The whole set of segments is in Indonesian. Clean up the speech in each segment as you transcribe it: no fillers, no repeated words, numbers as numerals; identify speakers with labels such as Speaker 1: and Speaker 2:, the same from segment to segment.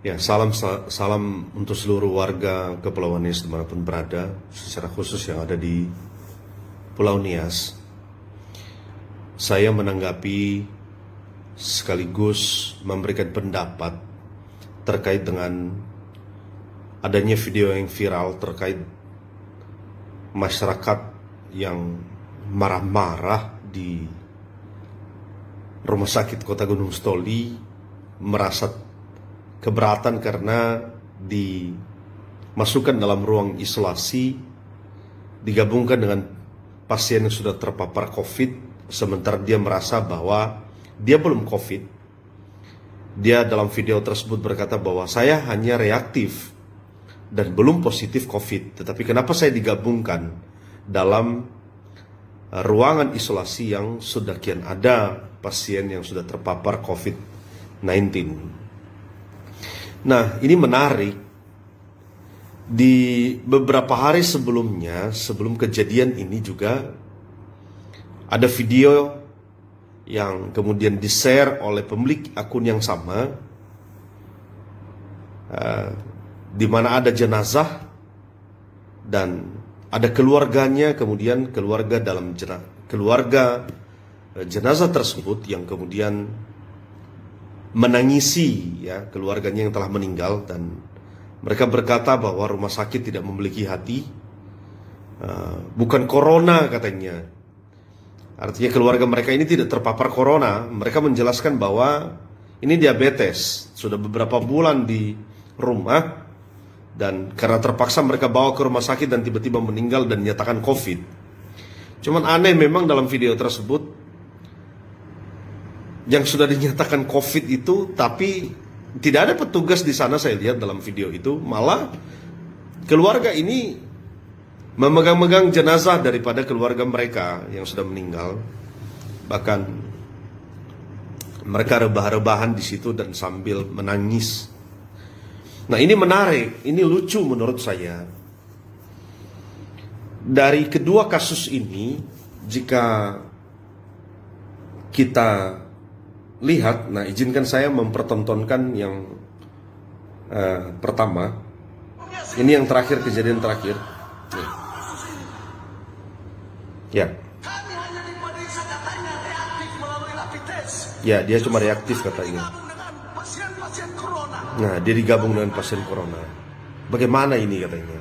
Speaker 1: Ya, salam untuk seluruh warga Kepulauan Nias dimanapun berada, secara khusus yang ada di Pulau Nias. Saya menanggapi sekaligus memberikan pendapat terkait dengan adanya video yang viral terkait masyarakat yang marah-marah di Rumah Sakit Kota Gunung Stoli, merasa keberatan karena dimasukkan dalam ruang isolasi, digabungkan dengan pasien yang sudah terpapar COVID, sementara dia merasa bahwa dia belum COVID. Dia dalam video tersebut berkata bahwa saya hanya reaktif dan belum positif COVID, tetapi kenapa saya digabungkan dalam ruangan isolasi yang sudah kian ada pasien yang sudah terpapar COVID-19. Nah, ini menarik. Di beberapa hari sebelumnya, sebelum kejadian ini juga ada video yang kemudian di-share oleh pemilik akun yang sama, di mana ada jenazah dan ada keluarganya, kemudian keluarga jenazah tersebut yang kemudian menangisi ya keluarganya yang telah meninggal, dan mereka berkata bahwa rumah sakit tidak memiliki hati, bukan corona katanya. Artinya keluarga mereka ini tidak terpapar corona. Mereka menjelaskan bahwa ini diabetes, sudah beberapa bulan di rumah, dan karena terpaksa mereka bawa ke rumah sakit dan tiba-tiba meninggal dan dinyatakan COVID. Cuman aneh memang dalam video tersebut, yang sudah dinyatakan COVID itu, tapi tidak ada petugas di sana. Saya lihat dalam video itu malah keluarga ini memegang-megang jenazah daripada keluarga mereka yang sudah meninggal. Bahkan mereka rebah-rebahan di situ dan sambil menangis. Nah, ini menarik, ini lucu menurut saya. Dari kedua kasus ini, jika kita lihat, nah izinkan saya mempertontonkan yang pertama. Ini yang terakhir, kejadian terakhir. Nih. Ya. Ya, dia cuma reaktif katanya. Nah, dia digabung dengan pasien corona. Bagaimana ini katanya?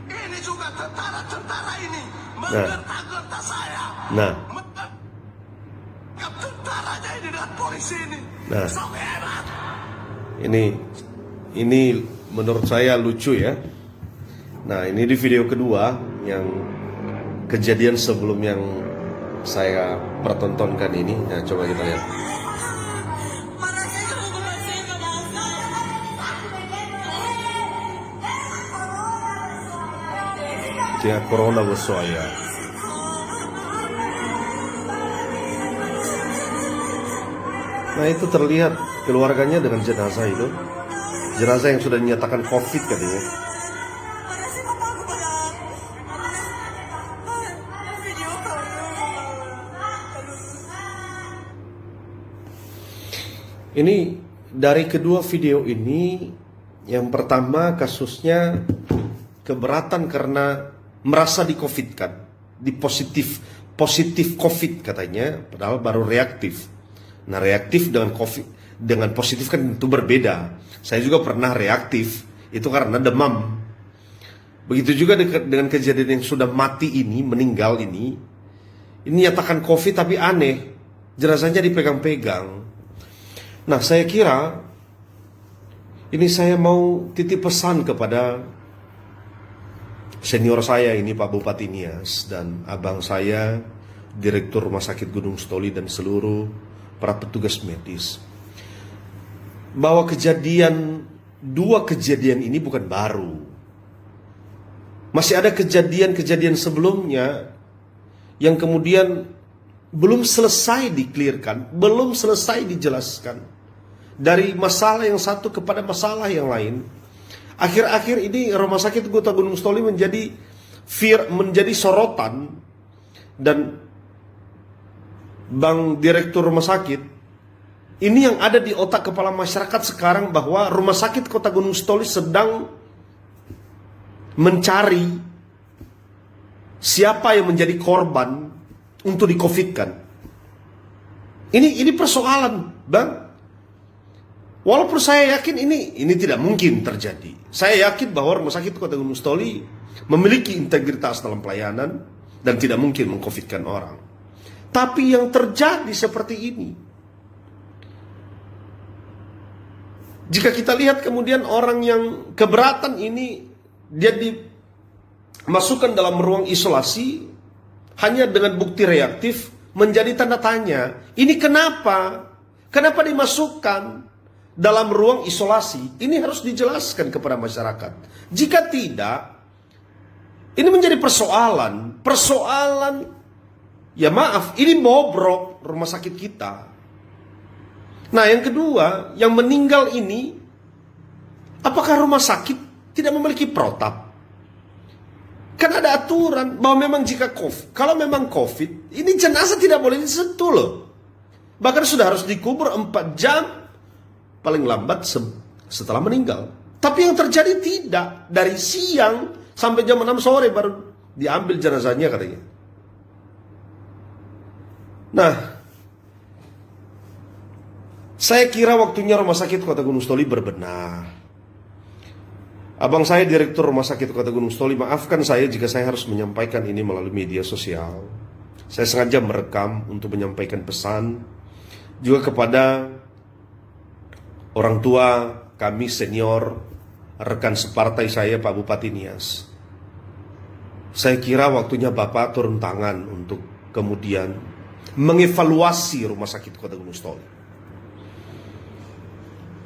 Speaker 2: Ini juga tentara ini
Speaker 1: Nah, nah,
Speaker 2: tentaranya ini dan polisi ini.
Speaker 1: nah, ini menurut saya lucu ya. Nah, ini di video kedua yang kejadian sebelum yang saya pertontonkan ini. Nah, coba kita lihat. Tinha corona saya. Nah, itu terlihat keluarganya dengan jenazah itu. Jenazah yang sudah dinyatakan COVID katanya. Ini dari kedua video ini, yang pertama kasusnya keberatan karena merasa di-COVID-kan, positif COVID katanya, padahal baru reaktif. Nah, reaktif dengan COVID, dengan positif kan itu berbeda. Saya juga pernah reaktif, itu karena demam. Begitu juga dengan kejadian yang sudah mati ini, meninggal ini nyatakan COVID tapi aneh, jenazahnya dipegang-pegang. Nah, saya kira ini saya mau titip pesan kepada senior saya ini, Pak Bupati Nias, dan abang saya, Direktur Rumah Sakit Gunung Stoli, dan seluruh para petugas medis, bahwa dua kejadian ini bukan baru. Masih ada kejadian-kejadian sebelumnya yang kemudian belum selesai di-clearkan, belum selesai dijelaskan. Dari masalah yang satu kepada masalah yang lain. Akhir-akhir ini Rumah Sakit Kota Gunung Stoli menjadi sorotan, dan Bang Direktur Rumah Sakit Ini yang ada di otak kepala masyarakat sekarang, bahwa Rumah Sakit Kota Gunung Sitoli sedang mencari siapa yang menjadi korban untuk di-COVID-kan. Ini persoalan, Bang. Walaupun saya yakin ini tidak mungkin terjadi. Saya yakin bahwa Rumah Sakit Kota Gunung Sitoli memiliki integritas dalam pelayanan dan tidak mungkin meng-COVID-kan orang. Tapi yang terjadi seperti ini, jika kita lihat kemudian orang yang keberatan ini, dia dimasukkan dalam ruang isolasi hanya dengan bukti reaktif, menjadi tanda tanya. Ini kenapa? Kenapa dimasukkan dalam ruang isolasi? Ini harus dijelaskan kepada masyarakat. Jika tidak, ini menjadi persoalan. Ya maaf, ini bobrok rumah sakit kita. Nah, yang kedua, yang meninggal ini, apakah rumah sakit tidak memiliki protap? Kan ada aturan bahwa memang jika kalau memang COVID, ini jenazah tidak boleh disentuh loh. Bahkan sudah harus dikubur 4 jam paling lambat setelah meninggal. Tapi yang terjadi tidak. Dari siang sampai jam 6 sore baru diambil jenazahnya katanya. Nah, saya kira waktunya Rumah Sakit Kota Gunung Sitoli berbenah. Abang saya Direktur Rumah Sakit Kota Gunung Sitoli, maafkan saya jika saya harus menyampaikan ini melalui media sosial. Saya sengaja merekam untuk menyampaikan pesan juga kepada orang tua kami senior, rekan separtai saya Pak Bupati Nias. Saya kira waktunya Bapak turun tangan untuk kemudian mengevaluasi Rumah Sakit Kota Gunung Sitoli.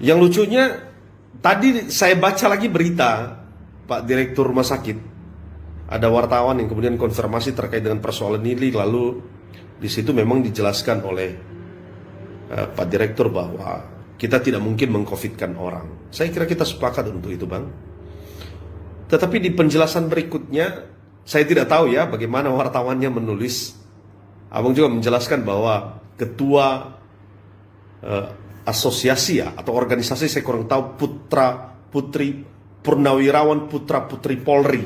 Speaker 1: Yang lucunya, tadi saya baca lagi berita Pak Direktur Rumah Sakit. Ada wartawan yang kemudian konfirmasi terkait dengan persoalan ini, lalu di situ memang dijelaskan oleh Pak Direktur bahwa kita tidak mungkin meng-COVID-kan orang. Saya kira kita sepakat untuk itu, Bang. Tetapi di penjelasan berikutnya, saya tidak tahu ya bagaimana wartawannya menulis. Abang juga menjelaskan bahwa ketua asosiasi ya, atau organisasi, saya kurang tahu, Putri Purnawirawan Putra Putri Polri.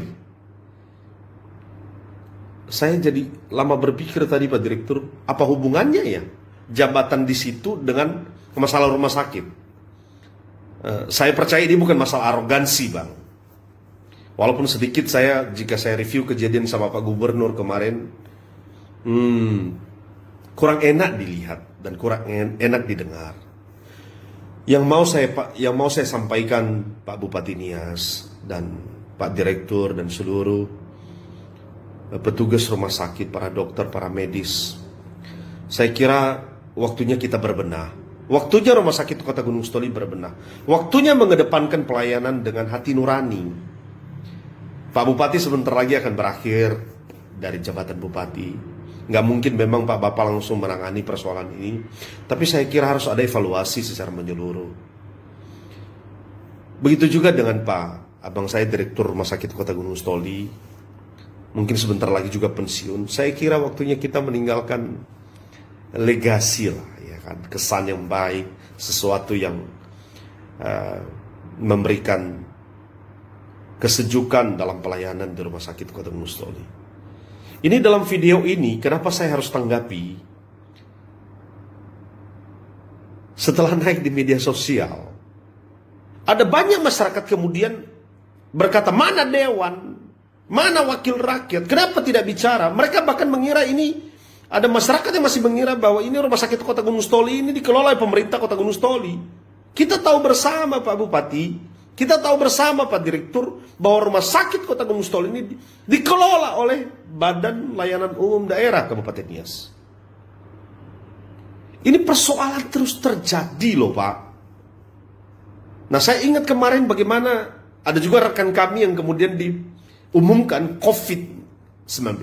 Speaker 1: Saya jadi lama berpikir tadi Pak Direktur, apa hubungannya ya jabatan di situ dengan masalah rumah sakit? Saya percaya ini bukan masalah arogansi, Bang. Walaupun sedikit jika saya review kejadian sama Pak Gubernur kemarin, kurang enak dilihat dan kurang enak didengar. Yang mau saya sampaikan Pak Bupati Nias dan Pak Direktur dan seluruh petugas rumah sakit, para dokter, para medis, saya kira waktunya kita berbenah. Waktunya Rumah Sakit Kota Gunung Sitoli berbenah. Waktunya mengedepankan pelayanan dengan hati nurani. Pak Bupati sebentar lagi akan berakhir dari jabatan Bupati. Nggak mungkin memang Pak Bapak langsung menangani persoalan ini. Tapi saya kira harus ada evaluasi secara menyeluruh. Begitu juga dengan Pak abang saya Direktur Rumah Sakit Kota Gunung Sitoli. Mungkin sebentar lagi juga pensiun. Saya kira waktunya kita meninggalkan legasi lah, ya kan? Kesan yang baik, sesuatu yang memberikan kesejukan dalam pelayanan di Rumah Sakit Kota Gunung Sitoli. Ini dalam video ini, kenapa saya harus tanggapi? Setelah naik di media sosial, ada banyak masyarakat kemudian berkata, mana dewan? Mana wakil rakyat? Kenapa tidak bicara? Mereka bahkan mengira ini, ada masyarakat yang masih mengira bahwa ini Rumah Sakit Kota Gunung Sitoli ini dikelola oleh pemerintah Kota Gunung Sitoli. Kita tahu bersama Pak Bupati, kita tahu bersama Pak Direktur, bahwa Rumah Sakit Kota Gunung Sitoli ini dikelola oleh Badan Layanan Umum Daerah Kabupaten Nias. Ini persoalan terus terjadi loh Pak. Nah, saya ingat kemarin bagaimana ada juga rekan kami yang kemudian diumumkan COVID-19.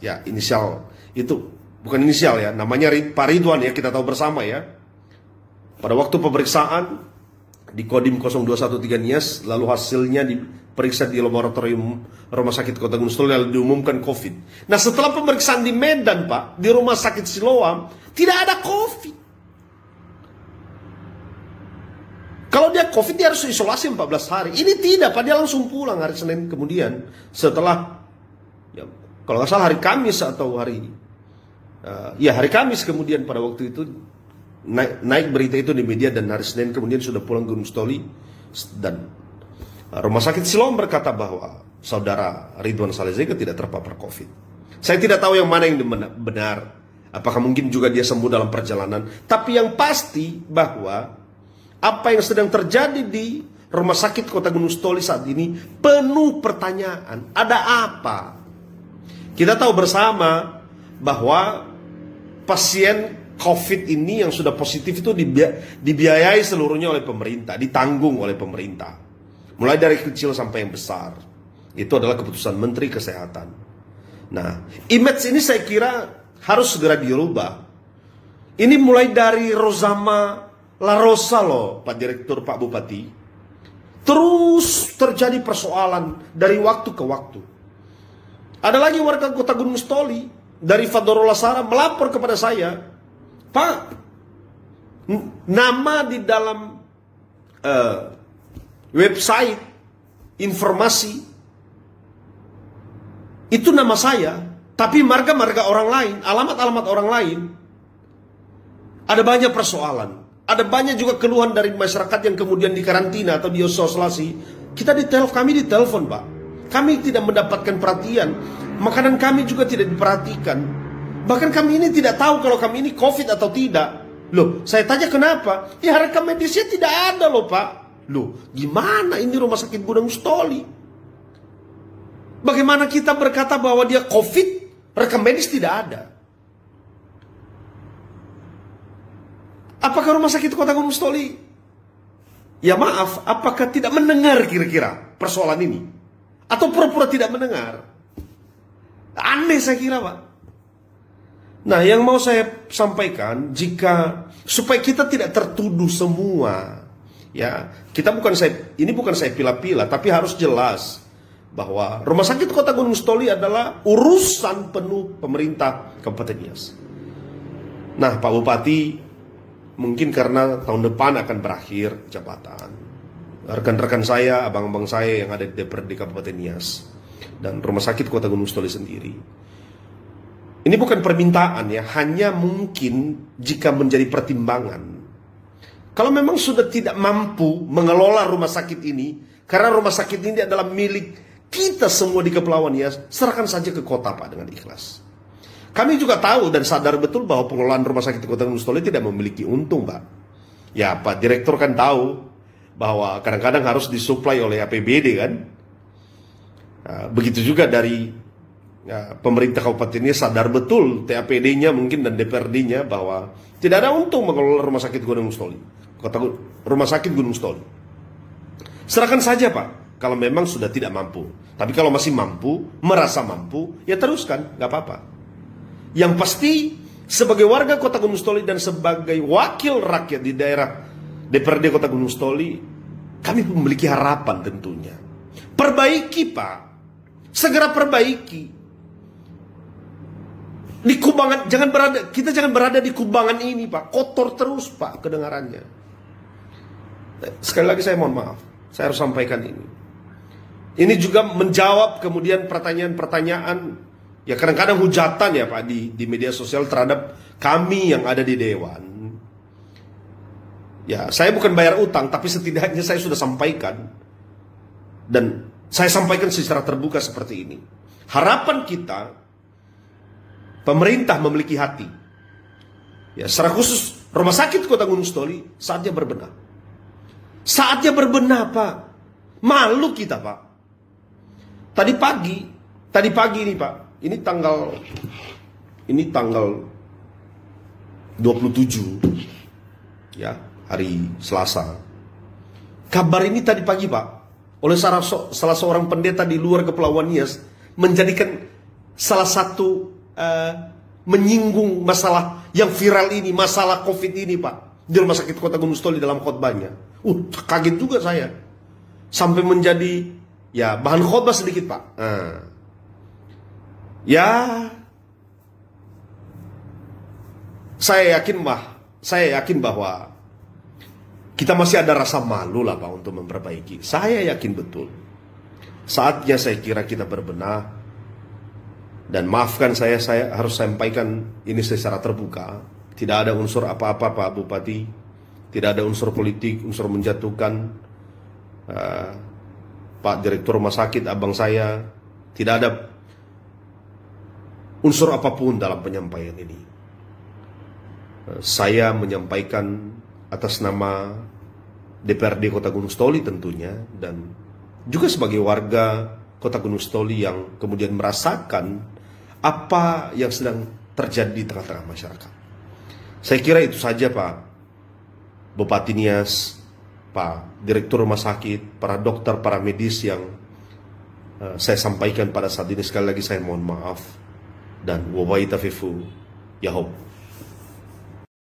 Speaker 1: Ya, inisial itu, bukan inisial ya, namanya Pak Ridwan ya, kita tahu bersama ya. Pada waktu pemeriksaan di Kodim 0213 Nias, lalu hasilnya diperiksa di laboratorium Rumah Sakit Kota Gunung Sitoli, lalu diumumkan COVID. Nah, setelah pemeriksaan di Medan Pak, di Rumah Sakit Siloam, tidak ada COVID. Kalau dia COVID dia harus isolasi 14 hari. Ini tidak, Pak, dia langsung pulang hari Senin kemudian setelah, ya, kalau nggak salah hari Kamis atau hari Kamis kemudian pada waktu itu naik berita itu di media, dan hari Senin kemudian sudah pulang Gunung Stoli, dan Rumah Sakit Siloam berkata bahwa saudara Ridwan Saleh-Zeka tidak terpapar COVID. Saya tidak tahu yang mana yang benar. Apakah mungkin juga dia sembuh dalam perjalanan? Tapi yang pasti bahwa apa yang sedang terjadi di Rumah Sakit Kota Gunung Stoli saat ini penuh pertanyaan. Ada apa? Kita tahu bersama bahwa pasien COVID ini yang sudah positif itu dibiayai seluruhnya oleh pemerintah, ditanggung oleh pemerintah. Mulai dari kecil sampai yang besar. Itu adalah keputusan Menteri Kesehatan. Nah, image ini saya kira harus segera dirubah. Ini mulai dari Rozama La Rosa loh, Pak Direktur, Pak Bupati. Terus terjadi persoalan dari waktu ke waktu. Ada lagi warga Kota Gunung Stoli dari Fadorul Lasara melapor kepada saya, Pak, nama di dalam website informasi itu nama saya, tapi marga-marga orang lain, alamat-alamat orang lain. Ada banyak persoalan. Ada banyak juga keluhan dari masyarakat yang kemudian dikarantina atau diisolasi. Kami ditelepon, Pak. Kami tidak mendapatkan perhatian. Makanan kami juga tidak diperhatikan. Bahkan kami ini tidak tahu kalau kami ini COVID atau tidak. Loh, saya tanya kenapa? Ya, rekam medisnya tidak ada loh, Pak. Loh, gimana ini Rumah Sakit Gunung Stoli? Bagaimana kita berkata bahwa dia COVID, rekam medis tidak ada? Apakah Rumah Sakit Kota Gunung Stoli, ya maaf, apakah tidak mendengar kira-kira persoalan ini? Atau pura-pura tidak mendengar? Aneh saya kira, Pak. Nah, yang mau saya sampaikan, supaya kita tidak tertuduh semua, ya, ini bukan saya pila-pila, tapi harus jelas bahwa Rumah Sakit Kota Gunung Stoli adalah urusan penuh pemerintah Kabupaten Nias. Nah, Pak Bupati, mungkin karena tahun depan akan berakhir jabatan, rekan-rekan saya, abang-abang saya yang ada di DPRD Kabupaten Nias dan Rumah Sakit Kota Gunung Stoli sendiri, ini bukan permintaan ya, hanya mungkin jika menjadi pertimbangan. Kalau memang sudah tidak mampu mengelola rumah sakit ini, karena rumah sakit ini adalah milik kita semua di Kepulauan Nias, serahkan saja ke kota, Pak, dengan ikhlas. Kami juga tahu dan sadar betul bahwa pengelolaan Rumah Sakit Kota Gunung Stoli tidak memiliki untung, Pak. Ya, Pak Direktur kan tahu bahwa kadang-kadang harus disuplai oleh APBD kan. Nah, begitu juga dari pemerintah kabupaten ini sadar betul, TAPD-nya mungkin dan DPRD-nya, bahwa tidak ada untung mengelola Rumah Sakit Gunung Stoli, Rumah Sakit Gunung Stoli. Serahkan saja, Pak, kalau memang sudah tidak mampu. Tapi kalau masih mampu, merasa mampu, ya teruskan, nggak apa-apa. Yang pasti sebagai warga Kota Gunung Stoli dan sebagai wakil rakyat di daerah DPRD Kota Gunung Stoli, kami memiliki harapan tentunya. Perbaiki, Pak. Segera perbaiki. Di kubangan, kita jangan berada di kubangan ini, Pak. Kotor terus, Pak, kedengarannya. Sekali lagi saya mohon maaf. Saya harus sampaikan ini. Ini juga menjawab kemudian pertanyaan-pertanyaan, ya kadang-kadang hujatan ya, Pak, di media sosial terhadap kami yang ada di Dewan. Ya, saya bukan bayar utang, tapi setidaknya saya sudah sampaikan. Dan saya sampaikan secara terbuka seperti ini. Harapan kita, pemerintah memiliki hati. Ya, secara khusus Rumah Sakit Kota Gunung Stoli saatnya berbenah. Saatnya berbenah, Pak. Malu kita, Pak. Tadi pagi ini, Pak. Ini tanggal 27 ya, hari Selasa. Kabar ini tadi pagi, Pak, oleh salah seorang pendeta di luar Kepulauan Nias, menjadikan salah satu menyinggung masalah yang viral ini, masalah COVID ini, Pak, di Rumah Sakit Kota Gunung Stoli dalam khotbahnya. Kaget juga saya. Sampai menjadi ya bahan khotbah sedikit, Pak. Ya, saya yakin bahwa kita masih ada rasa malu lah Pak untuk memperbaiki. Saya yakin betul saatnya saya kira kita berbenah. Dan maafkan saya harus sampaikan ini secara terbuka. Tidak ada unsur apa-apa Pak Bupati. Tidak ada unsur politik, unsur menjatuhkan Pak Direktur Rumah Sakit, abang saya. Tidak ada unsur apapun dalam penyampaian ini. Saya menyampaikan atas nama DPRD Kota Gunung Sitoli tentunya, dan juga sebagai warga Kota Gunung Sitoli yang kemudian merasakan apa yang sedang terjadi di tengah-tengah masyarakat. Saya kira itu saja Pak Bupati Nias, Pak Direktur Rumah Sakit, para dokter, para medis yang saya sampaikan pada saat ini. Sekali lagi saya mohon maaf dan wabillahi taufiq. Ya Hob.